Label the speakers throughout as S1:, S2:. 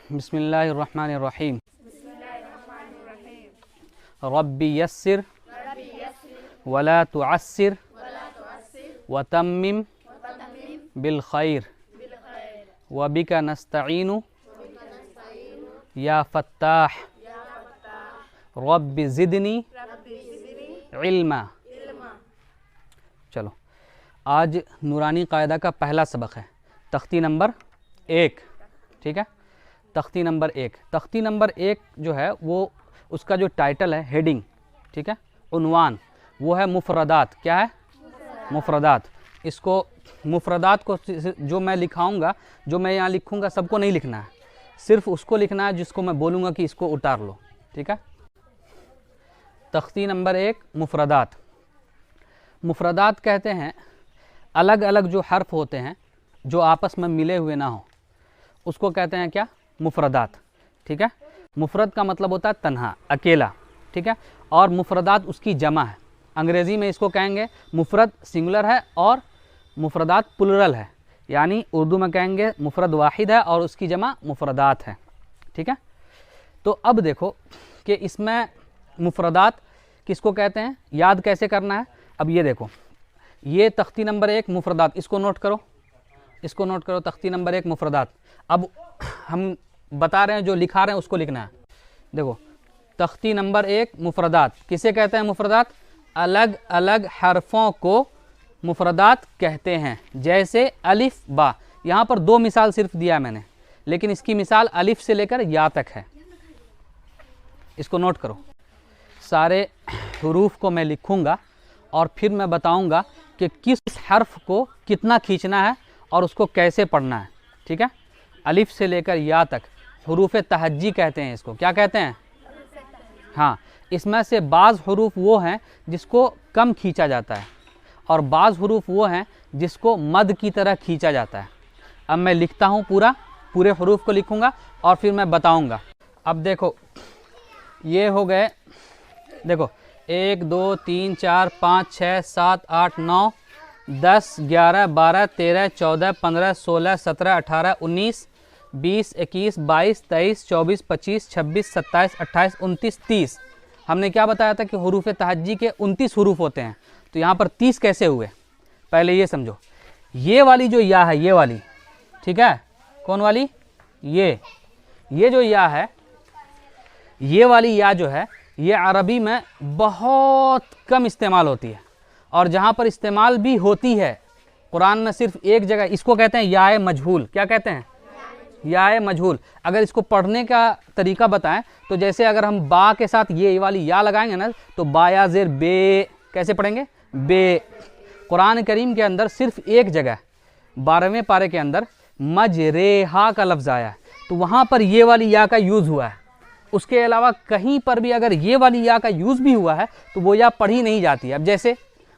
S1: बिस्मिल्लाहिर्रहमानिर्रहीम। रब्बी यस्सिर वला तुअस्सिर वतम्मिम बिल खैर वबिका नस्तईनु या फत्ताह रब्बी ज़िदनी इल्मा। चलो, आज नूरानी कायदा का पहला सबक है, तख्ती नंबर 1। ठीक है, तख्ती नंबर 1। तख्ती नंबर 1 जो है वो उसका जो टाइटल है, हेडिंग, ठीक है, उन्वान, वो है मुफरदात। क्या है? मुफरदात। इसको मुफरदात को जो मैं लिखाऊंगा, जो मैं यहाँ लिखूंगा, सबको नहीं लिखना है, सिर्फ उसको लिखना है जिसको मैं बोलूँगा कि इसको उतार लो। ठीक है, तख्ती नंबर 1 मुफरदात। मुफरदात कहते हैं अलग अलग जो हर्फ होते हैं जो आपस में मिले हुए ना हो, उसको कहते हैं क्या? मुफरदात। ठीक है, मुफरद का मतलब होता है तन्हा, अकेला। ठीक है, और मुफरदात उसकी जमा है। अंग्रेज़ी में इसको कहेंगे मुफरद सिंगुलर है और मुफरदात प्लुरल है, यानी उर्दू में कहेंगे मुफरद वाहिद है और उसकी जमा मुफरदात है। ठीक है, तो अब देखो कि इसमें मुफरदात किसको कहते हैं, याद कैसे करना है। अब ये देखो, ये तख्ती नंबर 1 मुफरदात, इसको नोट करो, इसको नोट करो, तख्ती नंबर 1 मुफरदात। अब हम बता रहे हैं, जो लिखा रहे हैं उसको लिखना है। देखो, तख्ती नंबर 1 मुफरदात किसे कहते हैं? मुफरदात अलग अलग हरफों को मुफरदात कहते हैं। जैसे अलिफ बा, यहाँ पर 2 मिसाल सिर्फ दिया मैंने, लेकिन इसकी मिसाल अलिफ से लेकर या तक है। इसको नोट करो। सारे हुरूफ को मैं लिखूंगा और फिर मैं बताऊंगा कि किस हर्फ को कितना खींचना है और उसको कैसे पढ़ना है। ठीक है, अलिफ से लेकर या तक हुरूफ तहज्जी कहते हैं। इसको क्या कहते हैं? हाँ, इसमें से बाज़ हुरूफ वो हैं जिसको कम खींचा जाता है और बाज़ हुरूफ वो हैं जिसको मद की तरह खींचा जाता है। अब मैं लिखता हूँ, पूरे हुरूफ को लिखूँगा और फिर मैं बताऊँगा। अब देखो, ये हो गए, देखो 1 2 3 4 5 6 7 8 9 10 11 12 13 14 15 16 17 18 19 20 21 22 23 24 25 26 27 28 29 30। हमने क्या बताया था कि हुरूफ तहज्जी के 29 हुरूफ होते हैं, तो यहाँ पर 30 कैसे हुए? पहले ये समझो। ये वाली जो या है, ये वाली, ठीक है, कौन वाली? ये जो या है, ये वाली या जो है, ये अरबी में बहुत कम इस्तेमाल होती है, और जहाँ पर इस्तेमाल भी होती है कुरान में सिर्फ एक जगह। इसको कहते हैं याए मजहूल। क्या कहते हैं? याए मजहूल। अगर इसको पढ़ने का तरीका बताएं तो जैसे अगर हम बा के साथ ये वाली या लगाएंगे ना, तो बाया ज़ेर बे, कैसे पढ़ेंगे? बे। कुरान करीम के अंदर सिर्फ एक जगह 12वें पारे के अंदर मजरेहा का लफ्ज़ आया है, तो वहाँ पर ये वाली या का यूज़ हुआ है। उसके अलावा कहीं पर भी अगर ये वाली या का यूज़ भी हुआ है तो वो या पढ़ी नहीं जाती है। अब जैसे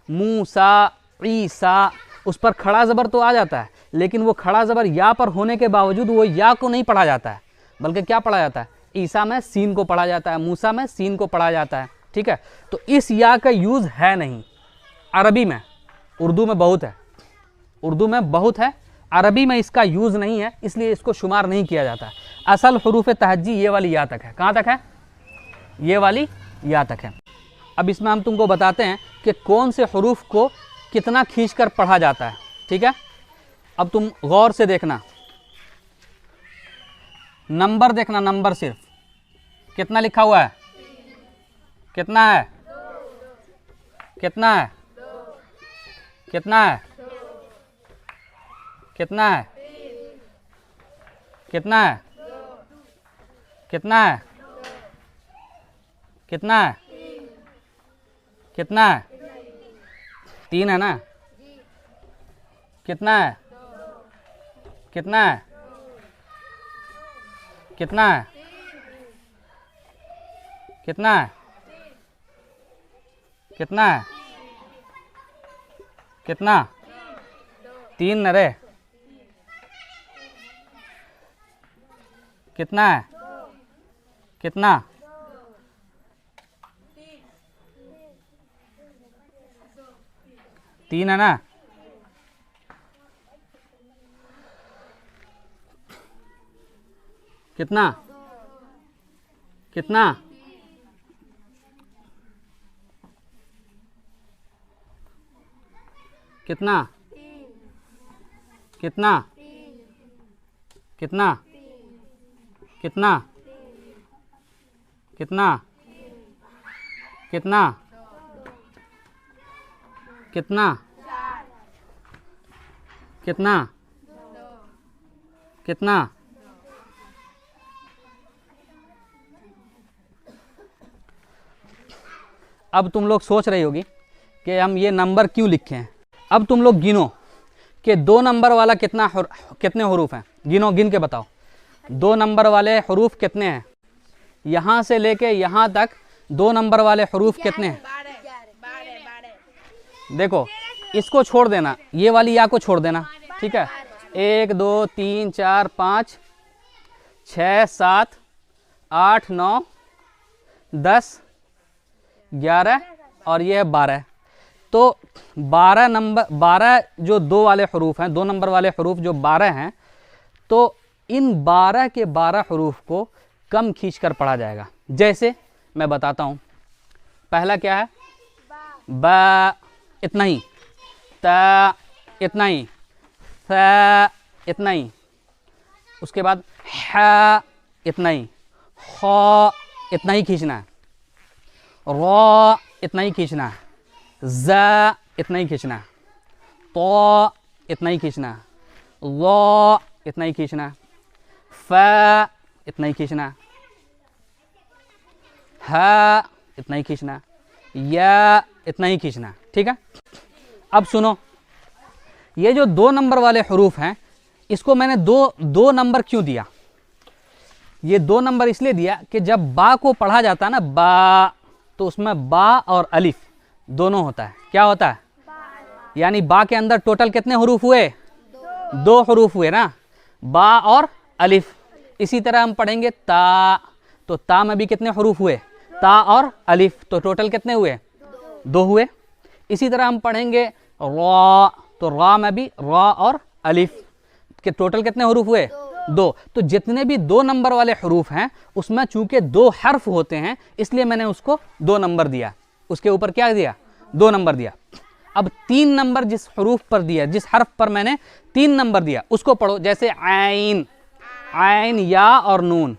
S1: मूसा, ईसा, उस पर खड़ा ज़बर तो आ जाता है, लेकिन वो खड़ा ज़बर या पर होने के बावजूद वो या को नहीं पढ़ा जाता है, बल्कि क्या पढ़ा जाता है? ईसा में सीन को पढ़ा जाता है, मूसा में सीन को पढ़ा जाता है। ठीक है, तो इस या का यूज़ है नहीं अरबी में। उर्दू में बहुत है, उर्दू में बहुत है, अरबी में इसका यूज़ नहीं है, इसलिए इसको शुमार नहीं किया जाता है। असल हुरूफ तहज्जी ये वाली या तक है। कहाँ तक है? ये वाली या तक है। अब इसमें हम तुमको बताते हैं कि कौन से हुरूफ को कितना खींचकर पढ़ा जाता है। ठीक है, अब तुम गौर से देखना, नंबर देखना, नंबर सिर्फ कितना लिखा हुआ है? कितना है? कितना है? कितना है? कितना है? कितना है? कितना है? कितना है? कितना है? 3 है ना? कितना है? कितना है? कितना है? कितना है? कितना है? कितना? 3 न रे? कितना है? कितना? 3 है ना? कितना कितना कितना कितना कितना कितना कितना कितना कितना कितना कितना अब तुम लोग सोच रही होगी कि हम ये नंबर क्यों लिखे हैं। अब तुम लोग गिनो कि 2 नंबर वाला कितने हरूफ हैं। गिनो, गिन के बताओ 2 नंबर वाले हरूफ कितने हैं। यहाँ से लेके यहाँ तक 2 नंबर वाले हरूफ कितने हैं। देखो इसको छोड़ देना, ये वाली या को छोड़ देना, ठीक है। 1 2 3 4 5 6 7 8 9 10 11 और ये है 12। तो 12 जो 2 वाले हरूफ हैं, 2 नंबर वाले हरूफ जो 12 हैं, तो इन 12 के 12 हरूफ को कम खींच कर पढ़ा जाएगा। जैसे मैं बताता हूँ, पहला क्या है, बा इतना ही, ता इतना ही, सा इतना ही, उसके बाद हा इतना ही, खा इतना ही खींचना है, रा इतना ही खींचना है, ज़ा इतना ही खींचना है, तो इतना ही खींचना है, ला इतना ही खींचना है, फा इतना ही खींचना है, हा इतना ही खींचना है, या इतना ही खींचना है, ठीक है। अब सुनो, ये जो 2 नंबर वाले हरूफ हैं, इसको मैंने दो नंबर क्यों दिया। ये 2 नंबर इसलिए दिया कि जब बा को पढ़ा जाता है ना, बा, तो उसमें बा और अलिफ दोनों होता है। क्या होता है, यानी बा के अंदर टोटल कितने हरूफ हुए, 2 हरूफ हुए ना, बा और अलिफ। इसी तरह हम पढ़ेंगे ता, तो ता में भी कितने हरूफ हुए, ता और अलिफ, तो टोटल कितने हुए, 2 हुए। इसी तरह हम पढ़ेंगे रा, तो रा में भी रा और अलिफ के टोटल कितने हरूफ हुए, 2। तो जितने भी 2 नंबर वाले हरूफ हैं उसमें चूंकि 2 हर्फ होते हैं, इसलिए मैंने उसको 2 नंबर दिया, उसके ऊपर क्या दिया, 2 नंबर दिया। अब 3 नंबर जिस हरूफ पर दिया, जिस हर्फ पर मैंने 3 नंबर दिया, उसको पढ़ो। जैसे आइन, आइन या और नून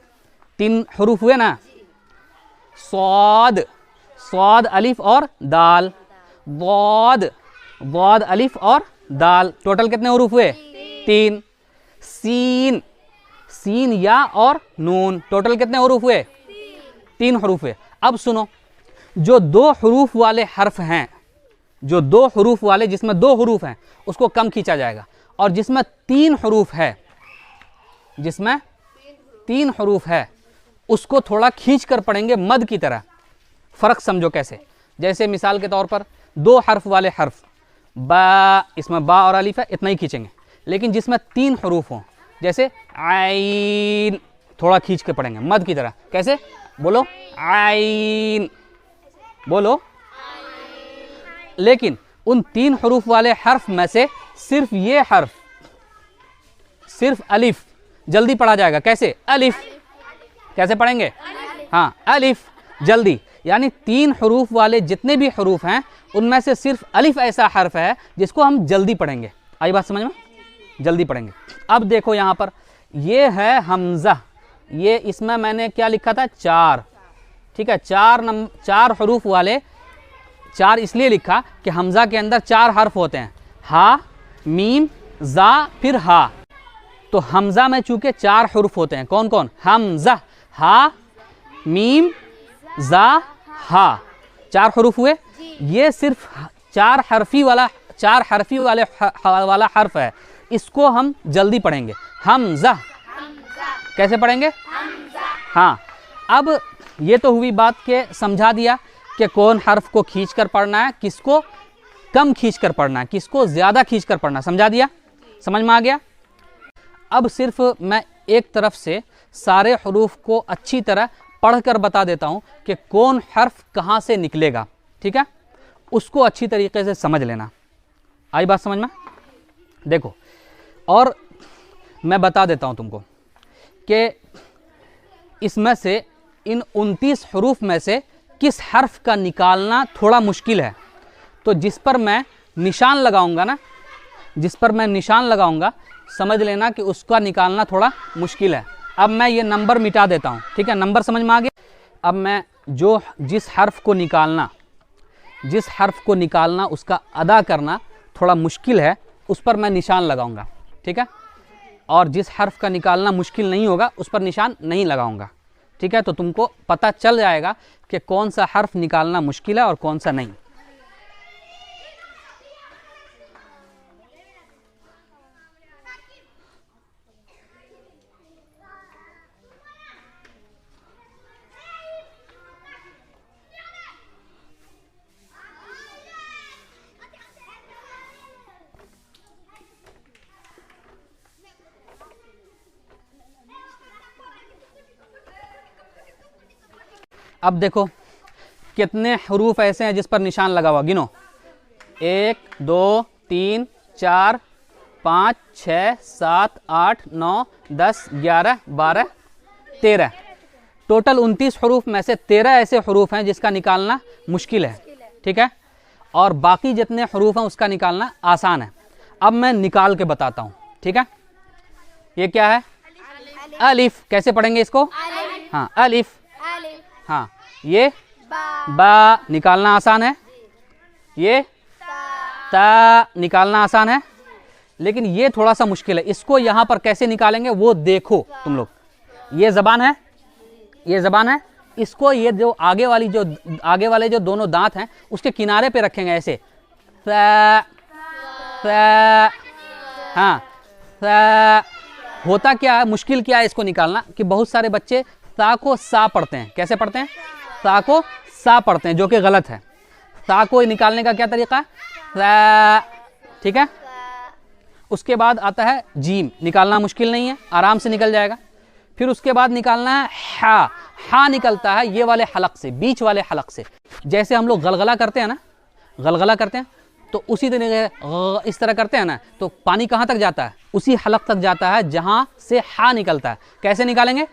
S1: 3 हरूफ हुए ना, स्वाद, स्वाद अलिफ और दाल, वाद, वाद अलिफ और दाल, टोटल कितने हरूफ हुए, 3। सीन, सीन या और नून, टोटल कितने हरूफ हुए, 3 हरूफ हुए। अब सुनो, जो 2 हरूफ वाले हर्फ हैं, जो 2 हरूफ वाले, जिसमें 2 हरूफ हैं, उसको कम खींचा जाएगा, और जिसमें 3 हरूफ है, जिसमें 3 हरूफ है, उसको थोड़ा खींच कर पढ़ेंगे मद की तरह। फ़र्क समझो कैसे। जैसे मिसाल के तौर पर 2 हर्फ वाले हर्फ, बा, इसमें बा और अलिफ है, इतना ही खींचेंगे। लेकिन जिसमें 3 हरूफ हों, जैसे आइन, थोड़ा खींच के पढ़ेंगे मद की तरह। कैसे, बोलो आइन, बोलो। लेकिन उन 3 हरूफ वाले हर्फ में से सिर्फ ये हर्फ, सिर्फ अलिफ जल्दी पढ़ा जाएगा। कैसे, अलिफ, कैसे पढ़ेंगे, हाँ अलिफ जल्दी। यानी 3 हरूफ वाले जितने भी हरूफ हैं उनमें से सिर्फ अलिफ ऐसा हर्फ है जिसको हम जल्दी पढ़ेंगे। आई बात समझ में, जल्दी पढ़ेंगे। अब देखो यहाँ पर ये है हमज़ा, ये इसमें मैंने क्या लिखा था, 4, ठीक है। 4 हरूफ वाले, 4 इसलिए लिखा कि हमज़ा के अंदर 4 हर्फ होते हैं, हा, मीम, जा, फिर हा। तो हमज़ा में चूंकि 4 हरूफ होते हैं, कौन कौन, हमज़ा, हा, मीम, जा, हा, 4 हरूफ हुए। ये सिर्फ 4 हरफी वाला हर्फ है, इसको हम जल्दी पढ़ेंगे, हमज़ा। कैसे पढ़ेंगे, हाँ। अब ये तो हुई बात के समझा दिया कि कौन हर्फ को खींच कर पढ़ना है, किसको कम खींच कर पढ़ना है, किसको ज़्यादा खींच कर पढ़ना, समझा दिया, समझ में आ गया। अब सिर्फ मैं एक तरफ से सारे हरूफ को अच्छी तरह पढ़कर बता देता हूँ कि कौन हर्फ कहाँ से निकलेगा, ठीक है। उसको अच्छी तरीके से समझ लेना। आई बात समझ में, देखो। और मैं बता देता हूँ तुमको कि इसमें से इन 29 हरूफ में से किस हर्फ का निकालना थोड़ा मुश्किल है। तो जिस पर मैं निशान लगाऊंगा ना, जिस पर मैं निशान लगाऊंगा, समझ लेना कि उसका निकालना थोड़ा मुश्किल है। अब मैं ये नंबर मिटा देता हूँ, ठीक है, नंबर समझ में आ गया। अब मैं जिस हर्फ को निकालना उसका अदा करना थोड़ा मुश्किल है, उस पर मैं निशान लगाऊंगा, ठीक है। और जिस हर्फ का निकालना मुश्किल नहीं होगा उस पर निशान नहीं लगाऊंगा, ठीक है। तो तुमको पता चल जाएगा कि कौन सा हर्फ निकालना मुश्किल है और कौन सा नहीं। अब देखो कितने हरूफ ऐसे हैं जिस पर निशान लगा हुआ, गिनो। 1 2 3 4 5 6 7 8 9 10 11 12 13, टोटल 29 हरूफ में से 13 ऐसे हरूफ हैं जिसका निकालना मुश्किल है, ठीक है। और बाकी जितने हरूफ हैं उसका निकालना आसान है। अब मैं निकाल के बताता हूँ, ठीक है। ये क्या है? अलिफ। कैसे पढ़ेंगे इसको? हाँ, अलिफ। हाँ, ये बा निकालना आसान है, ये ता निकालना आसान है, लेकिन ये थोड़ा सा मुश्किल है। इसको यहाँ पर कैसे निकालेंगे वो देखो तुम लोग। ये ज़बान है, ये ज़बान है, इसको ये जो आगे वाले जो दोनों दांत हैं उसके किनारे पे रखेंगे ऐसे। हाँ, होता क्या है, मुश्किल क्या है इसको निकालना कि बहुत सारे बच्चे सा को सा पढ़ते हैं। कैसे पढ़ते हैं? सा को सा पढ़ते हैं, जो कि गलत है। सा को निकालने का क्या तरीका है? ठीक है। उसके बाद आता है जीम, निकालना मुश्किल नहीं है, आराम से निकल जाएगा। फिर उसके बाद निकालना है हा। हा निकलता है ये वाले हलक से, बीच वाले हलक से। जैसे हम लोग गलगला करते हैं ना, गलगला करते हैं तो उसी तरीके इस तरह करते हैं ना, तो पानी कहाँ तक जाता है? उसी हलक तक जाता है जहाँ से हा निकलता है। कैसे निकालेंगे?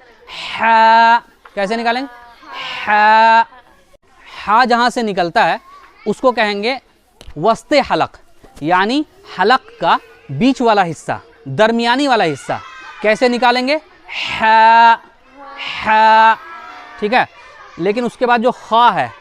S1: हा। कैसे निकालेंगे? हा। हा जहाँ से निकलता है उसको कहेंगे वस्ते हलक, यानी हलक का बीच वाला हिस्सा, दरमियानी वाला हिस्सा। कैसे निकालेंगे? हा। हा, ठीक है। लेकिन उसके बाद जो खा है,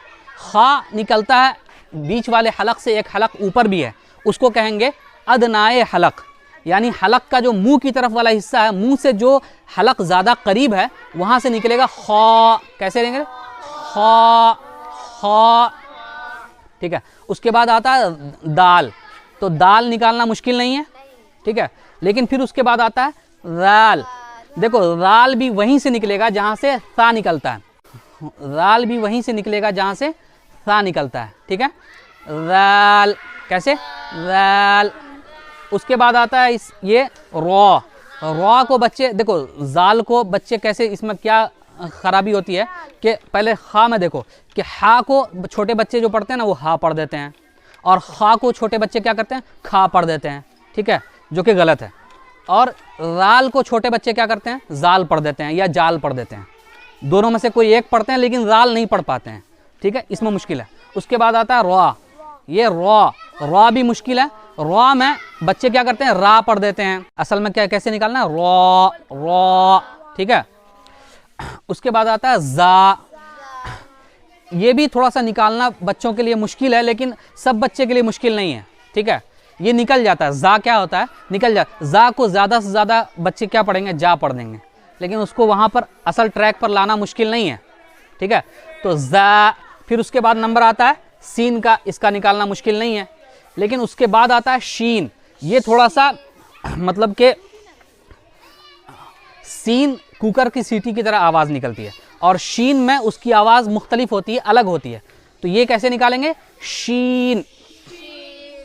S1: खा निकलता है बीच वाले हलक से, एक हलक ऊपर भी है, उसको कहेंगे अदनाए हलक, यानी हलक का जो मुंह की तरफ वाला हिस्सा है, मुंह से जो हलक ज़्यादा करीब है वहाँ से निकलेगा खा। कैसे निकलेगा? खा। खा, ठीक है। उसके बाद आता है दाल, तो दाल निकालना मुश्किल नहीं है, ठीक है। लेकिन फिर उसके बाद आता है राल। देखो राल भी वहीं से निकलेगा जहाँ से सा निकलता है, राल भी वहीं से निकलेगा जहाँ से सा निकलता है, ठीक है। राल। कैसे? राल। उसके बाद आता है ये रॉ। रॉ को बच्चे देखो, जाल को बच्चे कैसे, इसमें क्या खराबी होती है कि पहले खा में देखो कि हा को छोटे बच्चे जो पढ़ते हैं ना वो हा पढ़ देते हैं, और खा को छोटे बच्चे क्या करते हैं? खा पढ़ देते हैं, ठीक है, जो कि गलत है। और राल को छोटे बच्चे क्या करते हैं? जाल पढ़ देते हैं या जाल पढ़ देते हैं। दोनों में से कोई एक पढ़ते हैं, लेकिन राल नहीं पढ़ पाते हैं, ठीक है, इसमें मुश्किल है। उसके बाद आता है रॉ। ये रॉ, रॉ भी मुश्किल है। रॉ में बच्चे क्या करते हैं? रा पढ़ देते हैं। असल में क्या, कैसे निकालना है? रॉ। रॉ, ठीक है। उसके बाद आता है जा। ये भी थोड़ा सा निकालना बच्चों के लिए मुश्किल है, लेकिन सब बच्चे के लिए मुश्किल नहीं है, ठीक है, ये निकल जाता है। जा क्या होता है? निकल जाता। जा को ज़्यादा से ज़्यादा बच्चे क्या पढ़ेंगे? जा पढ़ देंगे, लेकिन उसको वहाँ पर असल ट्रैक पर लाना मुश्किल नहीं है, ठीक है। तो जा। फिर उसके बाद नंबर आता है सीन का, इसका निकालना मुश्किल नहीं है। लेकिन उसके बाद आता है शीन। ये थोड़ा सा मतलब कि सीन कुकर की सीटी की तरह आवाज़ निकलती है, और शीन में उसकी आवाज़ मुख्तलिफ होती है, अलग होती है। तो ये कैसे निकालेंगे? शीन।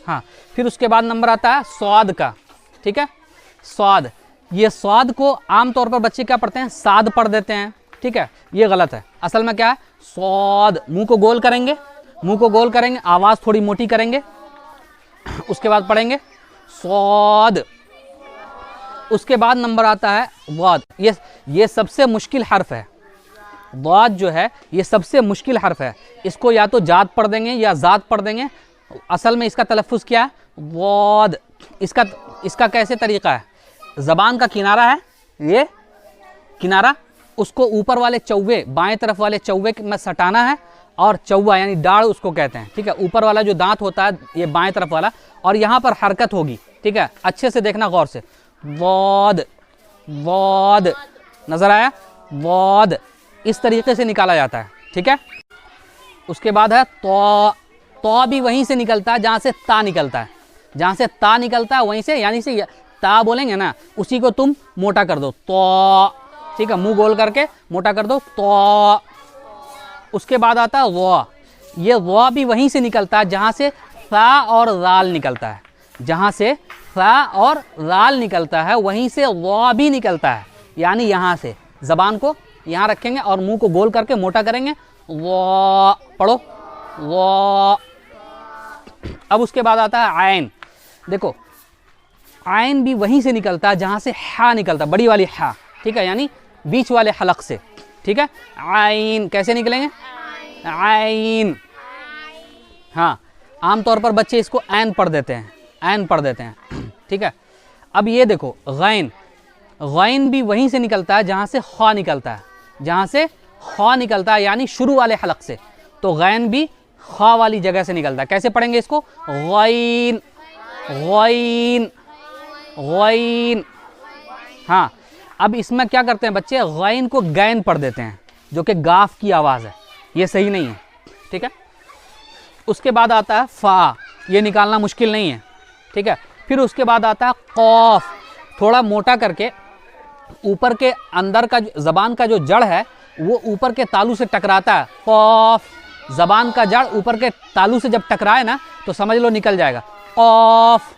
S1: हाँ। फिर उसके बाद नंबर आता है स्वाद का, ठीक है, स्वाद। ये स्वाद को आमतौर पर बच्चे क्या पढ़ते हैं? साद पढ़ देते हैं, ठीक है, ये गलत है। असल में क्या है? स्वाद। मुंह को गोल करेंगे, मुंह को गोल करेंगे, आवाज़ थोड़ी मोटी करेंगे, उसके बाद पढ़ेंगे स्वाद। उसके बाद नंबर आता है वाद। ये सबसे मुश्किल हर्फ है, ज़ाद जो है ये सबसे मुश्किल हर्फ है, इसको या तो जाद पढ़ देंगे या ज़ाद पढ़ देंगे। असल में इसका तलफ़ुज़ क्या है? ज़ाद। इसका कैसे तरीक़ा है? ज़बान का किनारा है, ये किनारा, उसको ऊपर वाले चौवे, बाएं तरफ वाले चौवे में सटाना है, और चौवा यानी डाढ़ उसको कहते हैं, ठीक है। ऊपर वाला जो दांत होता है ये बाएं तरफ वाला, और यहाँ पर हरकत होगी, ठीक है। अच्छे से देखना गौर से, ज़ाद ज़ाद, नज़र आया? ज़ाद इस तरीके से निकाला जाता है, ठीक है। उसके बाद है तो भी वहीं से निकलता है जहाँ से ता निकलता है, जहाँ से ता निकलता है वहीं से, यानी से ता बोलेंगे ना, उसी को तुम मोटा कर दो, तो, ठीक है, मुंह गोल करके मोटा कर दो, तो। उसके बाद आता है वा। ये वा भी वहीं से निकलता है जहाँ से सा और राल निकलता है, जहाँ से सा और राल निकलता है वहीं से वा भी निकलता है, यानी यहाँ से ज़बान को यहाँ रखेंगे और मुंह को गोल करके मोटा करेंगे, वा, पढ़ो वा। अब उसके बाद आता है आयन। देखो आयन भी वहीं से निकलता है जहाँ से हा निकलता है, बड़ी वाली हा, ठीक है, यानी बीच वाले हलक से, ठीक है। आइन कैसे निकलेंगे? आइन। हाँ, आमतौर पर बच्चे इसको ऐन पढ़ देते हैं, ऐन पढ़ देते हैं, ठीक है। अब ये देखो गैन, गैन भी वहीं से निकलता है जहाँ से खा निकलता है, जहाँ से खा निकलता है, यानी शुरू वाले हलक से। तो गैन भी खा वाली जगह से निकलता है। कैसे पढ़ेंगे इसको? Gain gain gain. हाँ, अब इसमें क्या करते हैं बच्चे? गैन को गैन पढ़ देते हैं, जो कि गाफ की आवाज़ है, ये सही नहीं है, ठीक है। उसके बाद आता है फ़ा, ये निकालना मुश्किल नहीं है, ठीक है। फिर उसके बाद आता है कौफ, थोड़ा मोटा करके ऊपर के अंदर का ज़बान का जो जड़ है वो ऊपर के तालू से टकराता है, कौफ। ज़बान का जड़ ऊपर के तालू से जब टकराए ना तो समझ लो निकल जाएगा, कौफ।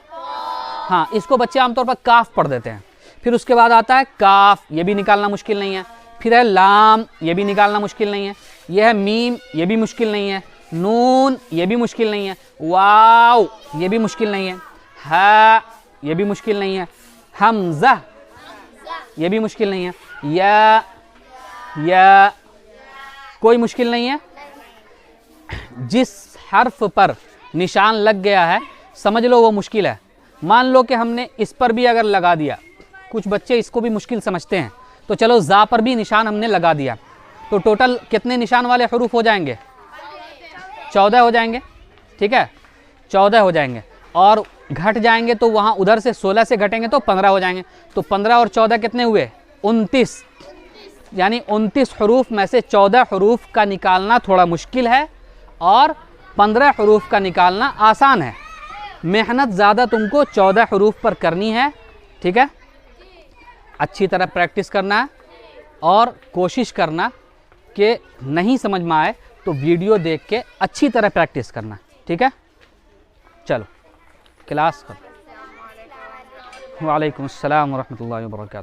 S1: हाँ, इसको बच्चे आमतौर पर काफ पढ़ देते हैं। फिर उसके बाद आता है काफ, ये भी निकालना मुश्किल नहीं है। फिर है लाम, ये भी निकालना मुश्किल नहीं है। यह है मीम, ये भी मुश्किल नहीं है। नून, ये भी मुश्किल नहीं है। वाव, ये भी मुश्किल नहीं है। हा, ये भी मुश्किल नहीं है। हमज़ा, ये भी मुश्किल नहीं है। या कोई मुश्किल नहीं है। जिस हर्फ पर निशान लग गया है समझ लो वो मुश्किल है। मान लो कि हमने इस पर भी अगर लगा दिया, कुछ बच्चे इसको भी मुश्किल समझते हैं, तो चलो ज़ा पर भी निशान हमने लगा दिया, तो टोटल कितने निशान वाले हरूफ हो जाएंगे? 14 हो जाएंगे, ठीक है, 14 हो जाएंगे। और घट जाएंगे तो वहाँ उधर से 16 से घटेंगे तो 15 हो जाएंगे। तो 15 और 14 कितने हुए? 29। यानी 29 हरूफ में से 14 हरूफ का निकालना थोड़ा मुश्किल है और 15 हरूफ का निकालना आसान है। मेहनत ज़्यादा तुमको 14 हरूफ पर करनी है, ठीक है। अच्छी तरह प्रैक्टिस करना है और कोशिश करना कि नहीं समझ में आए तो वीडियो देख के अच्छी तरह प्रैक्टिस करना, ठीक है। चलो क्लास कर। वालेकुम अस्सलाम व रहमतुल्लाहि व बरकातहू।